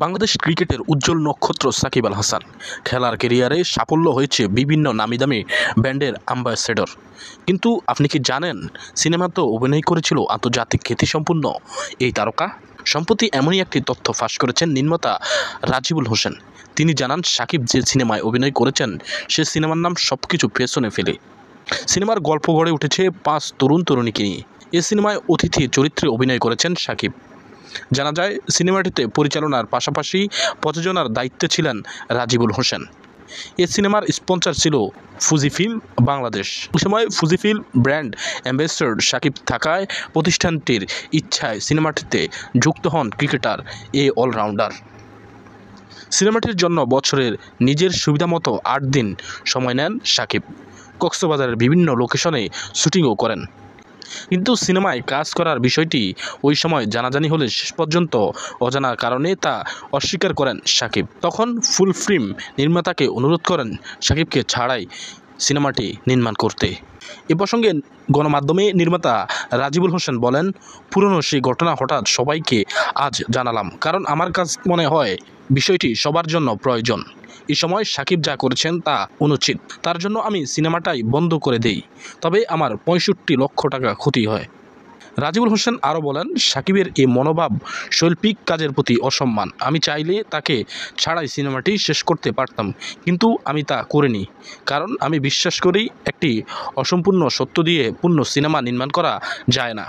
বাংলাদেশ ক্রিকেটের উজ্জ্বল নক্ষত্র সাকিব আল হাসান খেলার ক্যারিয়ারে সাফল্য হয়েছে বিভিন্ন নামিদামি ব্র্যান্ডের অ্যাম্বাসেডর। কিন্তু আপনি কি জানেন সিনেমাতেও অভিনয় করেছিল আন্তর্জাতিক খ্যাতিসম্পন্ন এই তারকা? সম্প্রতি এমনই একটি তথ্য ফাঁস করেছেন নির্মাতা রাজিবুল হোসেন। তিনি জানান সাকিব যে সিনেমায় অভিনয় করেছেন সে সিনেমার নাম সবকিছু পেছনে ফেলে। সিনেমার গল্প গড়ে উঠেছে 5 তরুণ তরুণীকে নিয়ে। এ সিনেমায় অতিথি চরিত্রে অভিনয় করেছেন সাকিব। জানা যায় সিনেমাটিতে পরিচালনার পাশাপাশি প্রযোজনার দায়িত্বে ছিলেন রাজিবুল হোসেন। এ সিনেমার স্পন্সর ছিল ফুজি ফিল্ম বাংলাদেশ। ওই সময় Fuji film brand ambassador Shakib থাকায় প্রতিষ্ঠানটির ইচ্ছায় সিনেমাটিতে যুক্ত হন ক্রিকেটার এ অলরাউন্ডার। সিনেমাটির জন্য বছরের নিজের সুবিধামতো 8 দিন সময় নেন সাকিব। কক্সবাজারের বিভিন্ন লোকেশনে শুটিংও করেন। কিন্তু সিনেমায় কাজ করার বিষয়টি ওই সময় জানাজানি হলে শেষ পর্যন্ত অজানা কারণে তা অস্বীকার করেন সাকিব। তখন ফুল ফিল্ম নির্মাতাকে অনুরোধ করেন সাকিবকে ছাড়াই সিনেমাটি নির্মাণ করতে। এ প্রসঙ্গে গণমাধ্যমে নির্মাতা রাজিবুল হোসেন বলেন, পুরনো সেই ঘটনা হঠাৎ সবাইকে আজ জানালাম, কারণ আমার কাছে মনে হয় বিষয়টি সবার জন্য প্রয়োজন। এই সময় সাকিব যা করেছেন তা অনুচিত, তার জন্য আমি সিনেমাটাই বন্ধ করে দেই, তবে আমার 65 লক্ষ টাকা ক্ষতি হয়। রাজিবুল হোসেন আরও বলেন, সাকিবের এই মনোভাব শৈল্পিক কাজের প্রতি অসম্মান। আমি চাইলে তাকে ছাড়াই সিনেমাটি শেষ করতে পারতাম, কিন্তু আমি তা করিনি, কারণ আমি বিশ্বাস করি একটি অসম্পূর্ণ সত্য দিয়ে পূর্ণ সিনেমা নির্মাণ করা যায় না।